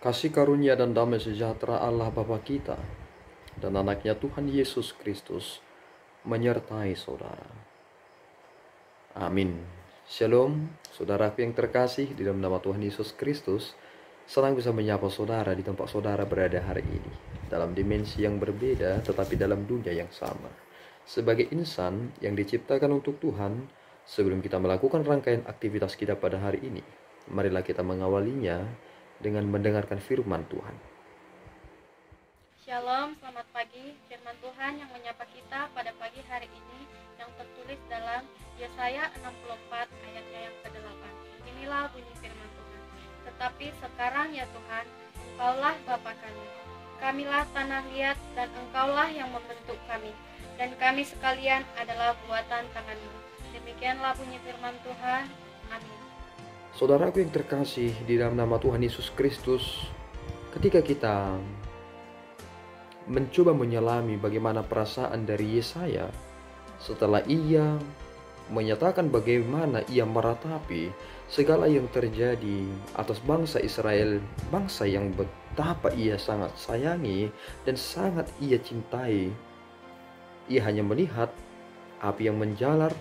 Kasih karunia dan damai sejahtera Allah Bapa kita dan anaknya Tuhan Yesus Kristus menyertai saudara. Amin. Shalom, saudaraku yang terkasih di dalam nama Tuhan Yesus Kristus. Senang bisa menyapa saudara di tempat saudara berada hari ini, dalam dimensi yang berbeda tetapi dalam dunia yang sama. Sebagai insan yang diciptakan untuk Tuhan, sebelum kita melakukan rangkaian aktivitas kita pada hari ini, marilah kita mengawalinya dengan mendengarkan firman Tuhan. Shalom, selamat pagi. Firman Tuhan yang menyapa kita pada pagi hari ini yang tertulis dalam Yesaya 64 ayatnya yang ke-8. Inilah bunyi firman Tuhan. Tetapi sekarang ya Tuhan, Engkaulah Bapa kami. Kamilah tanah liat dan Engkaulah yang membentuk kami. Dan kami sekalian adalah buatan tangan-Mu. Demikianlah bunyi firman Tuhan. Amin. Saudaraku yang terkasih di dalam nama Tuhan Yesus Kristus, ketika kita mencoba menyelami bagaimana perasaan dari Yesaya setelah ia menyatakan bagaimana ia meratapi segala yang terjadi atas bangsa Israel, bangsa yang betapa ia sangat sayangi dan sangat ia cintai. Ia hanya melihat api yang menjalar,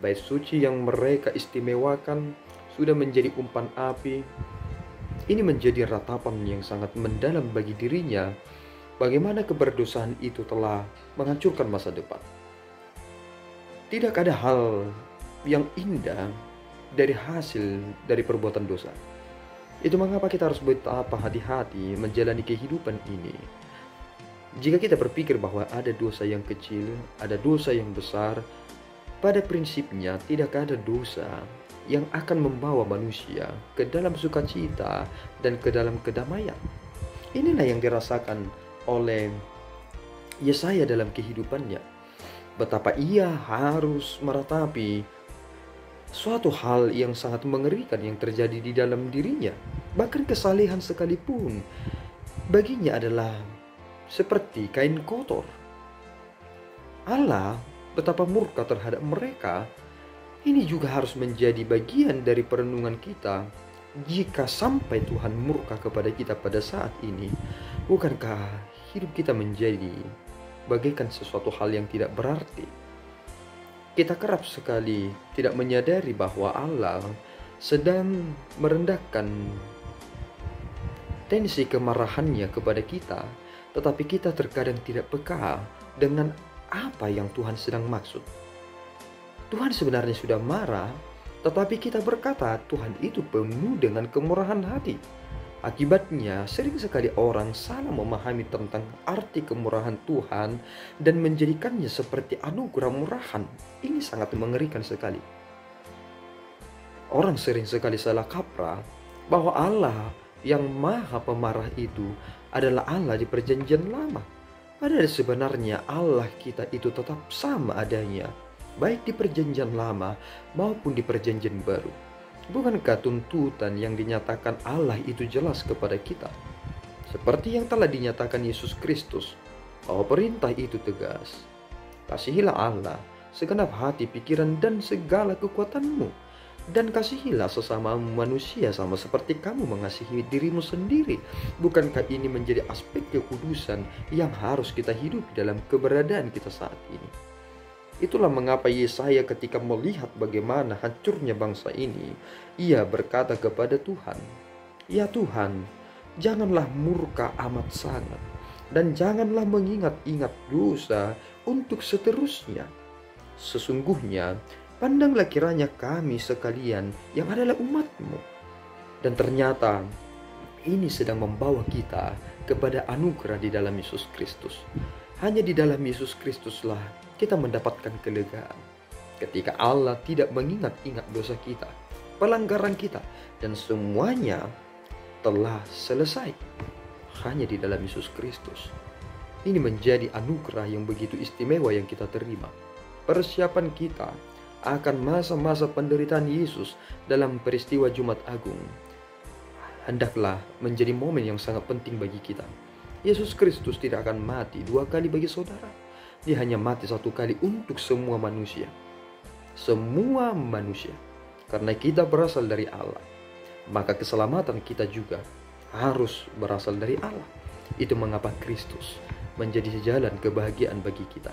bait suci yang mereka istimewakan sudah menjadi umpan api. Ini menjadi ratapan yang sangat mendalam bagi dirinya, bagaimana keberdosaan itu telah menghancurkan masa depan. Tidak ada hal yang indah dari hasil dari perbuatan dosa. Itu mengapa kita harus betapa hati-hati menjalani kehidupan ini. Jika kita berpikir bahwa ada dosa yang kecil, ada dosa yang besar, pada prinsipnya tidak ada dosa yang akan membawa manusia ke dalam sukacita dan ke dalam kedamaian. Inilah yang dirasakan oleh Yesaya dalam kehidupannya. Betapa ia harus meratapi suatu hal yang sangat mengerikan yang terjadi di dalam dirinya. Bahkan kesalehan sekalipun baginya adalah seperti kain kotor. Allah betapa murka terhadap mereka. Ini juga harus menjadi bagian dari perenungan kita. Jika sampai Tuhan murka kepada kita pada saat ini, bukankah hidup kita menjadi bagaikan sesuatu hal yang tidak berarti? Kita kerap sekali tidak menyadari bahwa Allah sedang merendahkan tensi kemarahannya kepada kita, tetapi kita terkadang tidak peka dengan apa yang Tuhan sedang maksud. Tuhan sebenarnya sudah marah, tetapi kita berkata Tuhan itu penuh dengan kemurahan hati. Akibatnya sering sekali orang salah memahami tentang arti kemurahan Tuhan dan menjadikannya seperti anugerah murahan. Ini sangat mengerikan sekali. Orang sering sekali salah kaprah bahwa Allah yang maha pemarah itu adalah Allah di perjanjian lama. Padahal sebenarnya Allah kita itu tetap sama adanya, baik di perjanjian lama maupun di perjanjian baru. Bukankah tuntutan yang dinyatakan Allah itu jelas kepada kita? Seperti yang telah dinyatakan Yesus Kristus, bahwa perintah itu tegas. Kasihilah Allah segenap hati, pikiran, dan segala kekuatanmu. Dan kasihilah sesama manusia sama seperti kamu mengasihi dirimu sendiri. Bukankah ini menjadi aspek kekudusan yang harus kita hidupi dalam keberadaan kita saat ini? Itulah mengapa Yesaya ketika melihat bagaimana hancurnya bangsa ini, ia berkata kepada Tuhan, "Ya Tuhan, janganlah murka amat sangat, dan janganlah mengingat-ingat dosa untuk seterusnya. Sesungguhnya, pandanglah kiranya kami sekalian yang adalah umat-Mu." Dan ternyata ini sedang membawa kita kepada anugerah di dalam Yesus Kristus. Hanya di dalam Yesus Kristuslah kita mendapatkan kelegaan. Ketika Allah tidak mengingat-ingat dosa kita, pelanggaran kita, dan semuanya telah selesai. Hanya di dalam Yesus Kristus. Ini menjadi anugerah yang begitu istimewa yang kita terima. Persiapan kita akan masa-masa penderitaan Yesus dalam peristiwa Jumat Agung hendaklah menjadi momen yang sangat penting bagi kita. Yesus Kristus tidak akan mati dua kali bagi saudara. Dia hanya mati satu kali untuk semua manusia. Semua manusia. Karena kita berasal dari Allah, maka keselamatan kita juga harus berasal dari Allah. Itu mengapa Kristus menjadi jalan kebahagiaan bagi kita.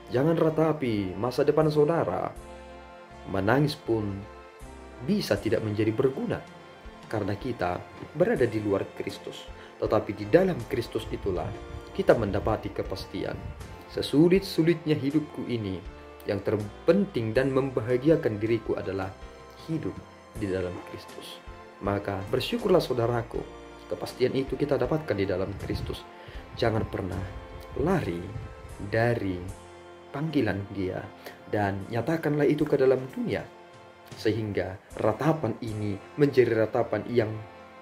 Jangan ratapi masa depan saudara. Menangis pun bisa tidak menjadi berguna karena kita berada di luar Kristus. Tetapi di dalam Kristus itulah kita mendapati kepastian. Sesulit-sulitnya hidupku ini, yang terpenting dan membahagiakan diriku adalah hidup di dalam Kristus. Maka bersyukurlah saudaraku, kepastian itu kita dapatkan di dalam Kristus. Jangan pernah lari dari panggilan Dia dan nyatakanlah itu ke dalam dunia, sehingga ratapan ini menjadi ratapan yang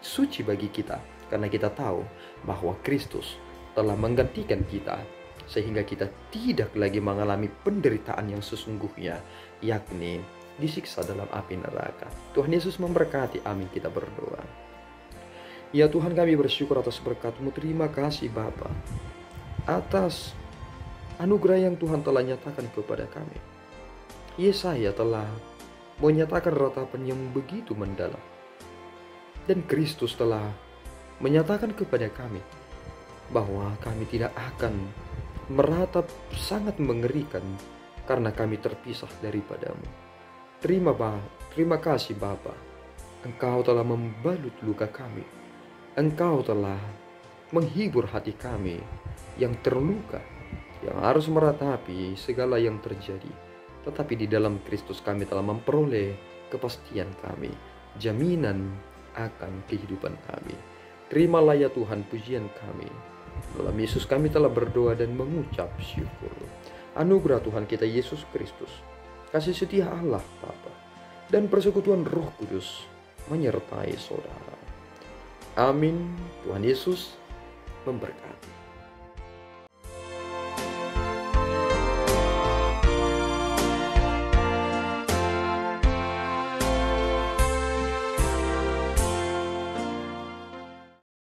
suci bagi kita, karena kita tahu bahwa Kristus telah menggantikan kita, sehingga kita tidak lagi mengalami penderitaan yang sesungguhnya, yakni disiksa dalam api neraka. Tuhan Yesus memberkati. Amin. Kita berdoa. Ya Tuhan, kami bersyukur atas berkat-Mu. Terima kasih Bapa atas anugerah yang Tuhan telah nyatakan kepada kami. Yesaya telah menyatakan ratapan yang begitu mendalam, dan Kristus telah menyatakan kepada kami bahwa kami tidak akan meratap sangat mengerikan karena kami terpisah daripada-Mu. Terima kasih Bapa. Engkau telah membalut luka kami. Engkau telah menghibur hati kami yang terluka, yang harus meratapi segala yang terjadi. Tetapi di dalam Kristus kami telah memperoleh kepastian kami, jaminan akan kehidupan kami. Terimalah ya Tuhan pujian kami. Dalam Yesus kami telah berdoa dan mengucap syukur. Anugerah Tuhan kita Yesus Kristus, kasih setia Allah Bapa, dan persekutuan Roh Kudus menyertai saudara. Amin. Tuhan Yesus memberkati.